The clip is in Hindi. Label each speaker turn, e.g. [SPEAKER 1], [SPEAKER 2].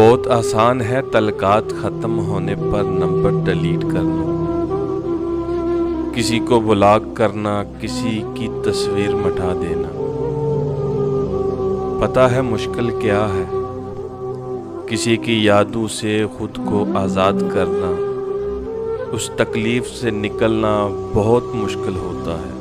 [SPEAKER 1] बहुत आसान है तलकात ख़त्म होने पर नंबर डिलीट करना, किसी को ब्लॉक करना, किसी की तस्वीर मिटा देना। पता है मुश्किल क्या है, किसी की यादों से खुद को आज़ाद करना, उस तकलीफ़ से निकलना बहुत मुश्किल होता है।